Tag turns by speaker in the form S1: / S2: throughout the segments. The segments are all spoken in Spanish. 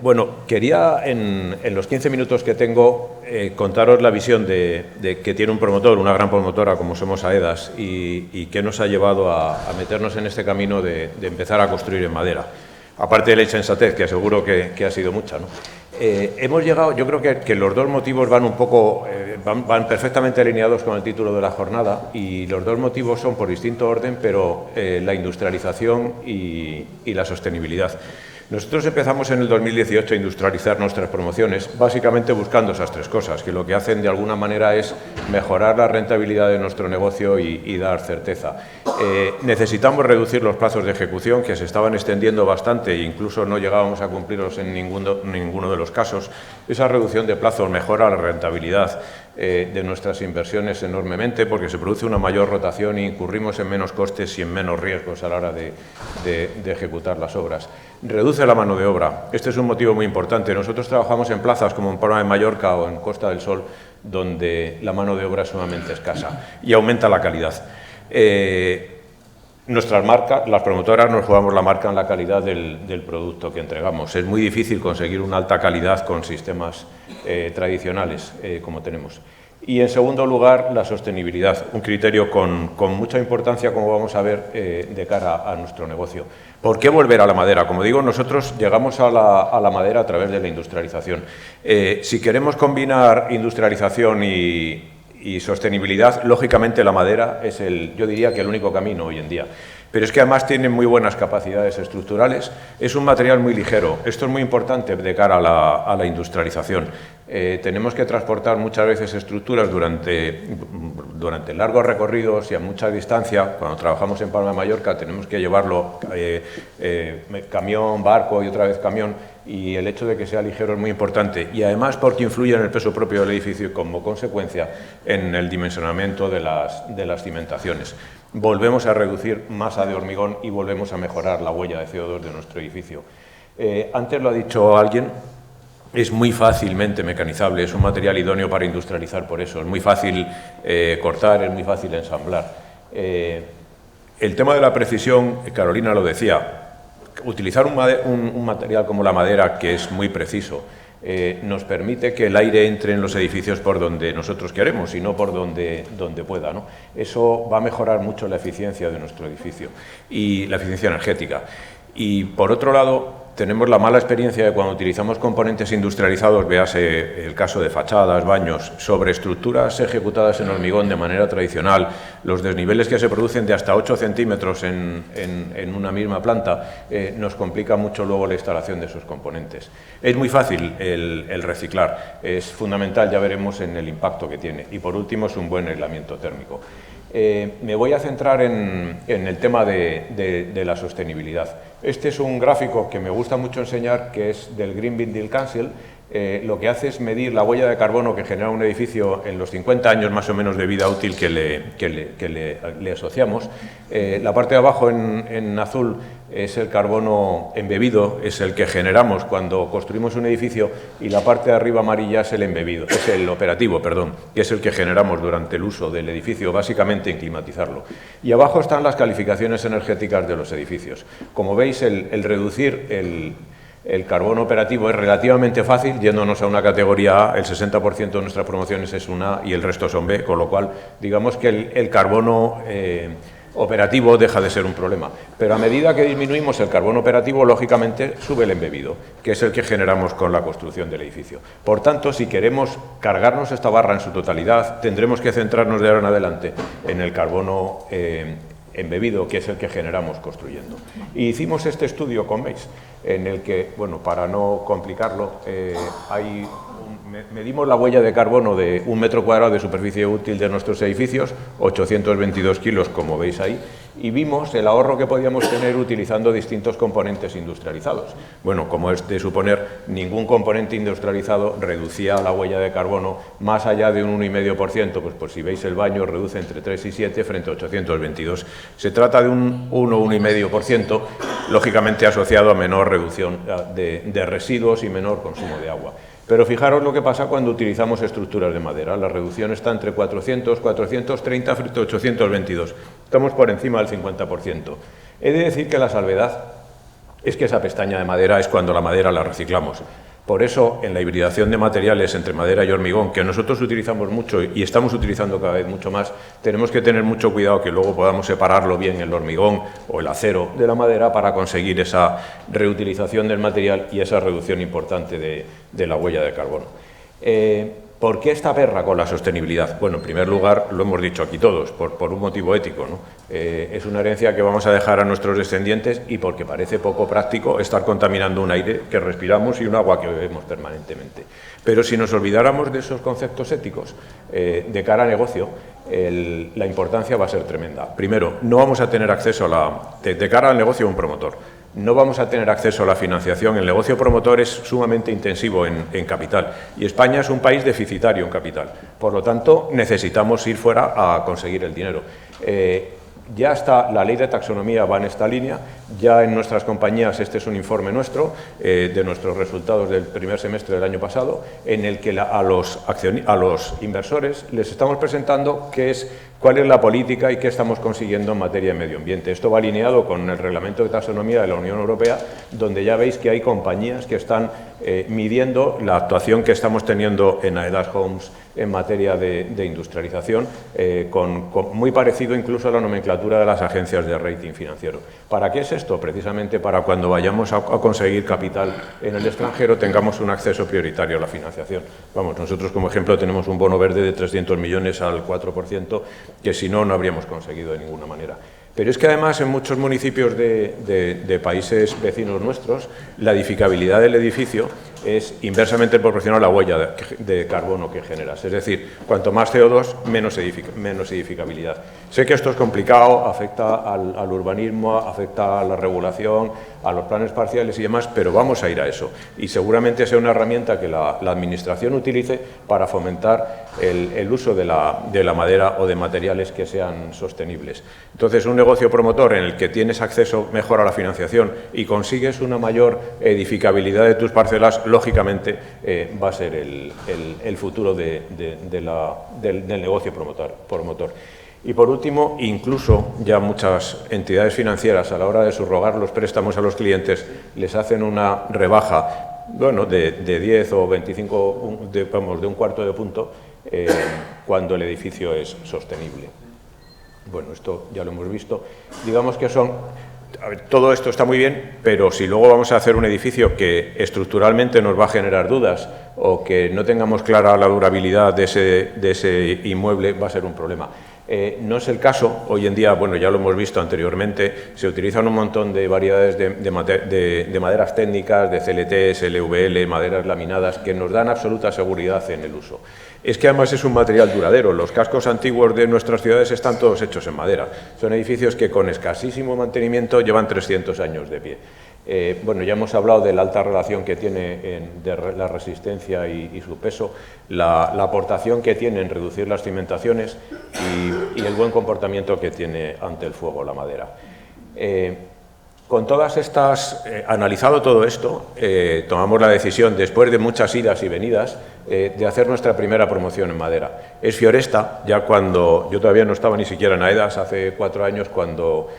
S1: Bueno, quería en los 15 minutos que tengo contaros la visión de que tiene un promotor, una gran promotora como somos AEDAS, y que nos ha llevado a meternos en este camino de empezar a construir en madera. Aparte de la insensatez, que aseguro que ha sido mucha, ¿no? Hemos llegado, yo creo que los dos motivos van un poco, van perfectamente alineados con el título de la jornada, y los dos motivos son por distinto orden, pero la industrialización y la sostenibilidad. Nosotros empezamos en el 2018 a industrializar nuestras promociones, básicamente buscando esas tres cosas, que lo que hacen de alguna manera es mejorar la rentabilidad de nuestro negocio y dar certeza. Necesitamos reducir los plazos de ejecución, que se estaban extendiendo bastante e incluso no llegábamos a cumplirlos en ninguno de los casos. Esa reducción de plazos mejora la rentabilidad de nuestras inversiones enormemente, porque se produce una mayor rotación e incurrimos en menos costes y en menos riesgos a la hora de ejecutar las obras. Reduce la mano de obra. Este es un motivo muy importante. Nosotros trabajamos en plazas como en Palma de Mallorca o en Costa del Sol, donde la mano de obra es sumamente escasa y aumenta la calidad. Nuestras marcas, las promotoras, nos jugamos la marca en la calidad del producto que entregamos. Es muy difícil conseguir una alta calidad con sistemas tradicionales como tenemos. Y, en segundo lugar, la sostenibilidad, un criterio con mucha importancia, como vamos a ver, de cara a nuestro negocio. ¿Por qué volver a la madera? Como digo, nosotros llegamos a la madera a través de la industrialización. Si queremos combinar industrialización y sostenibilidad, lógicamente la madera es yo diría que el único camino hoy en día. Pero es que además tiene muy buenas capacidades estructurales, es un material muy ligero. Esto es muy importante de cara a la industrialización. Tenemos que transportar muchas veces estructuras durante largos recorridos y a mucha distancia. Cuando trabajamos en Palma de Mallorca tenemos que llevarlo camión, barco y otra vez camión, y el hecho de que sea ligero es muy importante, y además porque influye en el peso propio del edificio y como consecuencia en el dimensionamiento de las cimentaciones. Volvemos a reducir masa de hormigón y volvemos a mejorar la huella de CO2 de nuestro edificio. Antes lo ha dicho alguien, es muy fácilmente mecanizable, es un material idóneo para industrializar, por eso es muy fácil cortar, es muy fácil ensamblar. El tema de la precisión, Carolina lo decía, utilizar un material como la madera, que es muy preciso, nos permite que el aire entre en los edificios por donde nosotros queremos y no por donde pueda, ¿no? Eso va a mejorar mucho la eficiencia de nuestro edificio y la eficiencia energética. Y, por otro lado, tenemos la mala experiencia de cuando utilizamos componentes industrializados, véase el caso de fachadas, baños, sobre estructuras ejecutadas en hormigón de manera tradicional, los desniveles que se producen de hasta 8 centímetros en una misma planta, nos complica mucho luego la instalación de esos componentes. Es muy fácil el reciclar, es fundamental, ya veremos en el impacto que tiene. Y, por último, es un buen aislamiento térmico. Me voy a centrar en el tema de la sostenibilidad. Este es un gráfico que me gusta mucho enseñar, que es del Green Building Council. Lo que hace es medir la huella de carbono que genera un edificio en los 50 años más o menos de vida útil que le asociamos. La parte de abajo en azul es el carbono embebido, es el que generamos cuando construimos un edificio, y la parte de arriba amarilla es el embebido, es el operativo, perdón, que es el que generamos durante el uso del edificio, básicamente en climatizarlo. Y abajo están las calificaciones energéticas de los edificios. Como veis, el reducir el carbono operativo es relativamente fácil, yéndonos a una categoría A, el 60% de nuestras promociones es una A y el resto son B, con lo cual digamos que el carbono operativo deja de ser un problema. Pero a medida que disminuimos el carbono operativo, lógicamente sube el embebido, que es el que generamos con la construcción del edificio. Por tanto, si queremos cargarnos esta barra en su totalidad, tendremos que centrarnos de ahora en adelante en el carbono embebido, que es el que generamos construyendo. Y hicimos este estudio con Mace, en el que, bueno, para no complicarlo, medimos la huella de carbono de 1 metro cuadrado de superficie útil de nuestros edificios, 822 kilos, como veis ahí, y vimos el ahorro que podíamos tener utilizando distintos componentes industrializados. Bueno, como es de suponer, ningún componente industrializado reducía la huella de carbono más allá de un 1,5%, pues por si veis el baño reduce entre 3 y 7 frente a 822. Se trata de un 1,5%, lógicamente asociado a menor reducción de residuos y menor consumo de agua. Pero fijaros lo que pasa cuando utilizamos estructuras de madera. La reducción está entre 400, 430 frente a 822. Estamos por encima del 50%. He de decir que la salvedad es que esa pestaña de madera es cuando la madera la reciclamos. Por eso, en la hibridación de materiales entre madera y hormigón, que nosotros utilizamos mucho y estamos utilizando cada vez mucho más, tenemos que tener mucho cuidado que luego podamos separarlo bien el hormigón o el acero de la madera para conseguir esa reutilización del material y esa reducción importante de la huella de carbono. ¿Por qué esta perra con la sostenibilidad? Bueno, en primer lugar, lo hemos dicho aquí todos, por un motivo ético, ¿no? Es una herencia que vamos a dejar a nuestros descendientes y porque parece poco práctico estar contaminando un aire que respiramos y un agua que bebemos permanentemente. Pero si nos olvidáramos de esos conceptos éticos de cara a negocio, la importancia va a ser tremenda. Primero, no vamos a tener acceso de cara al negocio a un promotor. No vamos a tener acceso a la financiación. El negocio promotor es sumamente intensivo en capital y España es un país deficitario en capital. Por lo tanto, necesitamos ir fuera a conseguir el dinero. Ya está, la ley de taxonomía va en esta línea, ya en nuestras compañías, este es un informe nuestro, de nuestros resultados del primer semestre del año pasado, en el que a los inversores les estamos presentando cuál es la política y qué estamos consiguiendo en materia de medio ambiente. Esto va alineado con el reglamento de taxonomía de la Unión Europea, donde ya veis que hay compañías que están midiendo la actuación que estamos teniendo en Aedas Homes en materia de industrialización, muy parecido incluso a la nomenclatura de las agencias de rating financiero. ¿Para qué es esto? Precisamente para cuando vayamos a conseguir capital en el extranjero tengamos un acceso prioritario a la financiación. Vamos, nosotros como ejemplo tenemos un bono verde de 300 millones al 4%, que si no, no habríamos conseguido de ninguna manera. Pero es que además en muchos municipios de países vecinos nuestros, la edificabilidad del edificio es inversamente proporcional a la huella de carbono que generas. Es decir, cuanto más CO2, menos edificabilidad. Sé que esto es complicado, afecta al urbanismo, afecta a la regulación, a los planes parciales y demás, pero vamos a ir a eso. Y seguramente sea una herramienta que la Administración utilice para fomentar el uso de la madera o de materiales que sean sostenibles. Entonces, un negocio promotor en el que tienes acceso mejor a la financiación y consigues una mayor edificabilidad de tus parcelas, lógicamente va a ser el futuro del negocio promotor. Y por último, incluso ya muchas entidades financieras a la hora de subrogar los préstamos a los clientes les hacen una rebaja, bueno, de 10 o 25, de un cuarto de punto cuando el edificio es sostenible. Bueno, esto ya lo hemos visto. Digamos que todo esto está muy bien, pero si luego vamos a hacer un edificio que estructuralmente nos va a generar dudas o que no tengamos clara la durabilidad de ese inmueble, va a ser un problema. No es el caso. Hoy en día, bueno, ya lo hemos visto anteriormente, se utilizan un montón de variedades de maderas técnicas, de CLT, LVL, maderas laminadas, que nos dan absoluta seguridad en el uso. Es que además es un material duradero. Los cascos antiguos de nuestras ciudades están todos hechos en madera. Son edificios que con escasísimo mantenimiento llevan 300 años de pie. Bueno, ya hemos hablado de la alta relación que tiene de la resistencia y su peso, la aportación que tiene en reducir las cimentaciones y el buen comportamiento que tiene ante el fuego la madera. Con todas estas, analizado todo esto, tomamos la decisión, después de muchas idas y venidas, de hacer nuestra primera promoción en madera. Es Fioresta, ya cuando yo todavía no estaba ni siquiera en Aedas, hace 4 años, cuando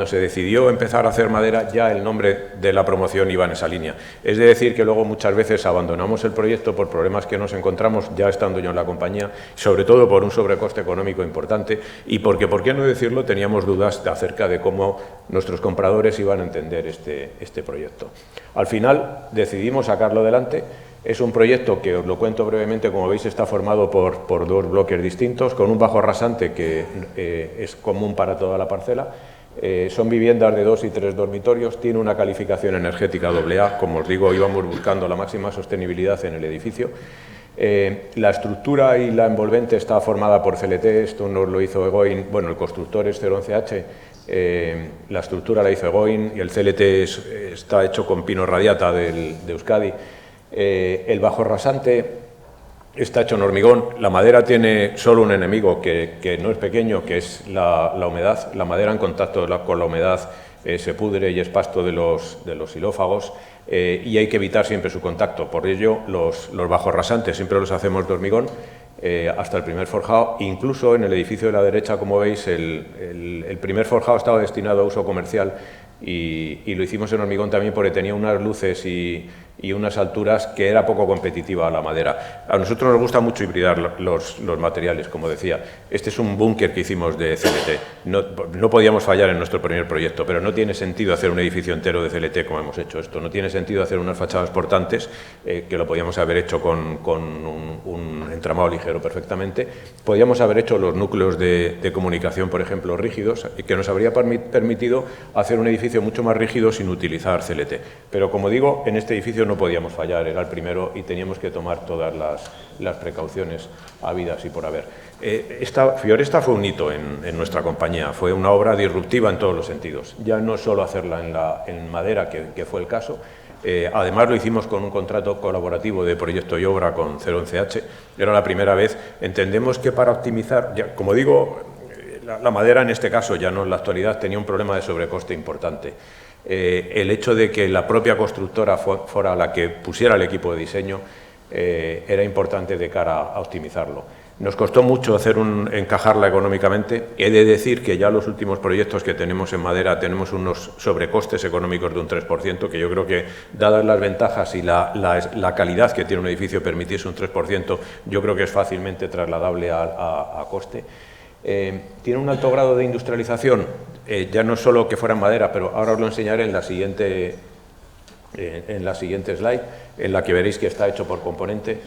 S1: se decidió empezar a hacer madera, ya el nombre de la promoción iba en esa línea. Es decir, que luego muchas veces abandonamos el proyecto por problemas que nos encontramos ya estando yo en la compañía, sobre todo por un sobrecoste económico importante y porque, por qué no decirlo, teníamos dudas acerca de cómo nuestros compradores iban a entender este proyecto. Al final decidimos sacarlo adelante. Es un proyecto que, os lo cuento brevemente, como veis, está formado por 2 bloques distintos, con un bajo rasante que es común para toda la parcela. Son viviendas de 2 y 3 dormitorios, tiene una calificación energética AA, como os digo, íbamos buscando la máxima sostenibilidad en el edificio. La estructura y la envolvente está formada por CLT, esto nos lo hizo Egoin, bueno, el constructor es 011H, la estructura la hizo Egoin y el CLT está hecho con pino radiata de Euskadi. El bajo rasante está hecho en hormigón. La madera tiene solo un enemigo que no es pequeño, que es la humedad. La madera en contacto con la humedad se pudre y es pasto de los xilófagos y hay que evitar siempre su contacto. Por ello, los bajos rasantes siempre los hacemos de hormigón hasta el primer forjado. Incluso en el edificio de la derecha, como veis, el primer forjado estaba destinado a uso comercial y lo hicimos en hormigón también porque tenía unas luces y unas alturas que era poco competitiva a la madera. A nosotros nos gusta mucho hibridar los materiales, como decía. Este es un búnker que hicimos de CLT. No podíamos fallar en nuestro primer proyecto, pero no tiene sentido hacer un edificio entero de CLT como hemos hecho esto. No tiene sentido hacer unas fachadas portantes, que lo podíamos haber hecho con un entramado ligero perfectamente. Podíamos haber hecho los núcleos de comunicación, por ejemplo, rígidos, que nos habría permitido hacer un edificio mucho más rígido sin utilizar CLT. Pero, como digo, en este edificio no podíamos fallar, era el primero y teníamos que tomar todas las precauciones habidas y por haber. Fioresta fue un hito en nuestra compañía, fue una obra disruptiva en todos los sentidos, ya no solo hacerla en madera, que fue el caso. Además lo hicimos con un contrato colaborativo de proyecto y obra con 011H, era la primera vez. Entendemos que para optimizar, ya, como digo, la madera en este caso, ya no en la actualidad, tenía un problema de sobrecoste importante. El hecho de que la propia constructora fuera la que pusiera el equipo de diseño era importante de cara a optimizarlo. Nos costó mucho encajarla económicamente. He de decir que ya los últimos proyectos que tenemos en madera tenemos unos sobrecostes económicos de un 3%, que yo creo que, dadas las ventajas y la calidad que tiene un edificio, permitirse un 3%, yo creo que es fácilmente trasladable a coste. Tiene un alto grado de industrialización, ya no solo que fuera en madera, pero ahora os lo enseñaré en la siguiente slide, en la que veréis que está hecho por componentes.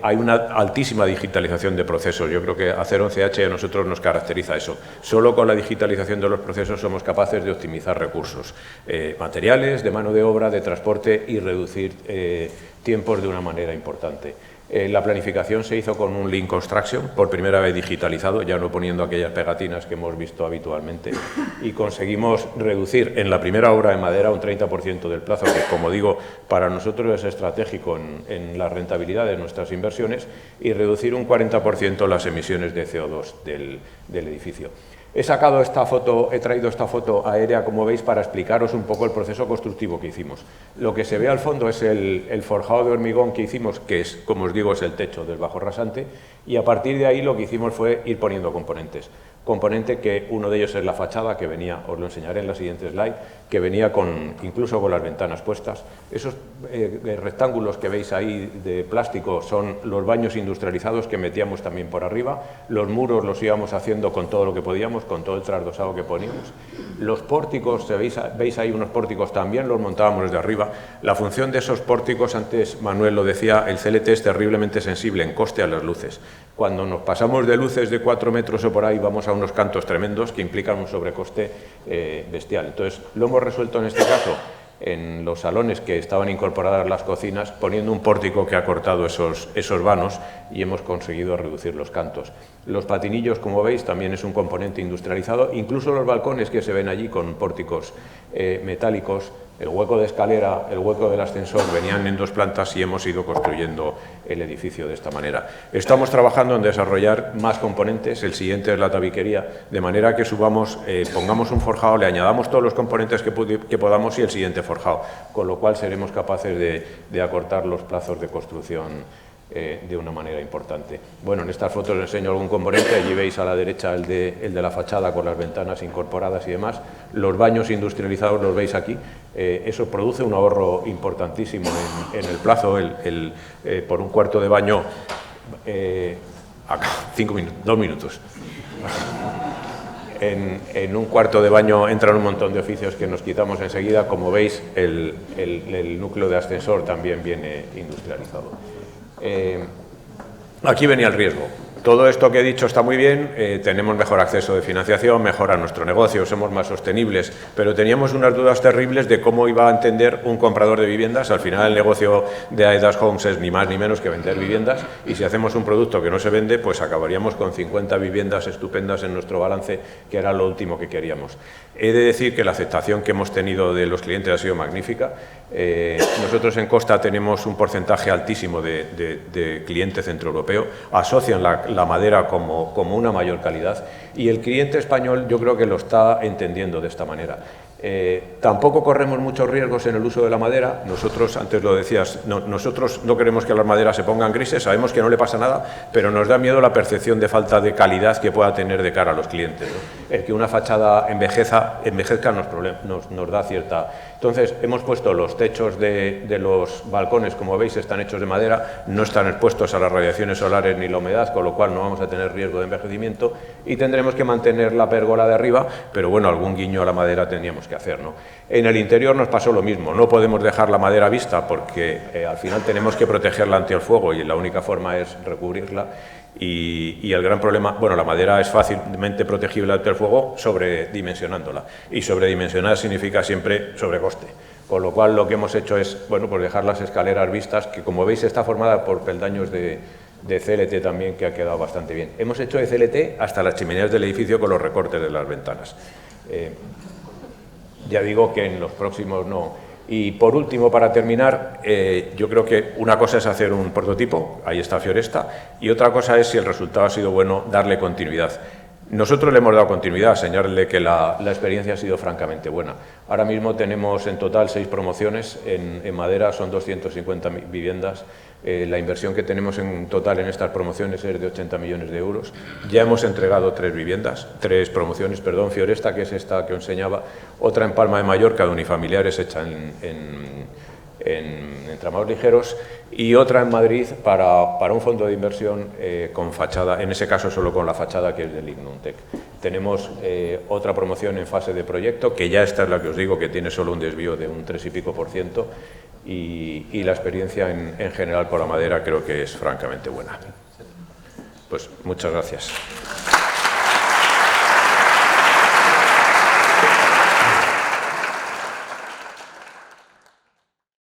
S1: Hay una altísima digitalización de procesos. Yo creo que a 011H a nosotros nos caracteriza eso. Solo con la digitalización de los procesos somos capaces de optimizar recursos materiales, de mano de obra, de transporte y reducir tiempos de una manera importante. La planificación se hizo con un Lean Construction, por primera vez digitalizado, ya no poniendo aquellas pegatinas que hemos visto habitualmente, y conseguimos reducir en la primera obra de madera un 30% del plazo, que, como digo, para nosotros es estratégico en la rentabilidad de nuestras inversiones, y reducir un 40% las emisiones de CO2 del edificio. He traído esta foto aérea, como veis, para explicaros un poco el proceso constructivo que hicimos. Lo que se ve al fondo es el forjado de hormigón que hicimos, que es, como os digo, es el techo del bajo rasante, y a partir de ahí lo que hicimos fue ir poniendo componentes. Componente que uno de ellos es la fachada, que venía, os lo enseñaré en la siguiente slide, que venía incluso con las ventanas puestas. Esos rectángulos que veis ahí de plástico son los baños industrializados que metíamos también por arriba. Los muros los íbamos haciendo con todo lo que podíamos, con todo el trasdosado que poníamos. Los pórticos, veis ahí unos pórticos, también los montábamos desde arriba. La función de esos pórticos, antes Manuel lo decía, el CLT es terriblemente sensible en coste a las luces. Cuando nos pasamos de luces de 4 metros o por ahí, vamos a unos cantos tremendos que implican un sobrecoste bestial. Entonces, lo hemos resuelto en este caso en los salones que estaban incorporadas las cocinas, poniendo un pórtico que ha cortado esos vanos, y hemos conseguido reducir los cantos. Los patinillos, como veis, también es un componente industrializado, incluso los balcones que se ven allí con pórticos metálicos, el hueco de escalera, el hueco del ascensor, venían en 2 plantas y hemos ido construyendo el edificio de esta manera. Estamos trabajando en desarrollar más componentes, el siguiente es la tabiquería, de manera que pongamos un forjado, le añadamos todos los componentes que podamos y el siguiente forjado, con lo cual seremos capaces de acortar los plazos de construcción de una manera importante. Bueno, en estas fotos os enseño algún componente. Allí veis a la derecha el de la fachada con las ventanas incorporadas y demás. Los baños industrializados los veis aquí. Eso produce un ahorro importantísimo en el plazo. Por un cuarto de baño, 2 minutos. En un cuarto de baño entran un montón de oficios que nos quitamos enseguida. Como veis, el núcleo de ascensor también viene industrializado. Aquí venía el riesgo. Todo esto que he dicho está muy bien, tenemos mejor acceso de financiación, mejora nuestro negocio, somos más sostenibles, pero teníamos unas dudas terribles de cómo iba a entender un comprador de viviendas. Al final el negocio de Aedas Homes es ni más ni menos que vender viviendas, y si hacemos un producto que no se vende, pues acabaríamos con 50 viviendas estupendas en nuestro balance, que era lo último que queríamos. He de decir que la aceptación que hemos tenido de los clientes ha sido magnífica. Nosotros en Costa tenemos un porcentaje altísimo de cliente centroeuropeo, asocian la madera como una mayor calidad, y el cliente español yo creo que lo está entendiendo de esta manera. Tampoco corremos muchos riesgos en el uso de la madera. Nosotros, antes lo decías, nosotros no queremos que las maderas se pongan grises, sabemos que no le pasa nada, pero nos da miedo la percepción de falta de calidad que pueda tener de cara a los clientes, ¿no? El que una fachada envejezca nos da cierta... Entonces, hemos puesto los techos de los balcones, como veis, están hechos de madera, no están expuestos a las radiaciones solares ni la humedad, con lo cual no vamos a tener riesgo de envejecimiento y tendremos que mantener la pérgola de arriba, pero bueno, algún guiño a la madera tendríamos que hacer, ¿no? En el interior nos pasó lo mismo, no podemos dejar la madera vista porque al final tenemos que protegerla ante el fuego y la única forma es recubrirla. Y el gran problema, bueno, la madera es fácilmente protegible ante el fuego sobredimensionándola, y sobredimensionar significa siempre sobrecoste, con lo cual lo que hemos hecho es, bueno, pues dejar las escaleras vistas, que como veis está formada por peldaños de CLT también, que ha quedado bastante bien. Hemos hecho de CLT hasta las chimeneas del edificio con los recortes de las ventanas. Ya digo que en los próximos no. Y por último, para terminar, yo creo que una cosa es hacer un prototipo, ahí está Fioresta, y otra cosa es, si el resultado ha sido bueno, darle continuidad. Nosotros le hemos dado continuidad, señalarle que la experiencia ha sido francamente buena. Ahora mismo tenemos en total 6 promociones, en madera son 250 viviendas. La inversión que tenemos en total en estas promociones es de 80 millones de euros. Ya hemos entregado 3 promociones, perdón, Fioresta, que es esta que os enseñaba, otra en Palma de Mallorca, de unifamiliares, hecha en entramados ligeros, y otra en Madrid para un fondo de inversión con fachada, en ese caso solo con la fachada, que es del Ignuntec. Tenemos otra promoción en fase de proyecto, que ya esta es la que os digo, que tiene solo un desvío de un 3 y pico %, y la experiencia en general con la madera creo que es francamente buena. Pues muchas gracias.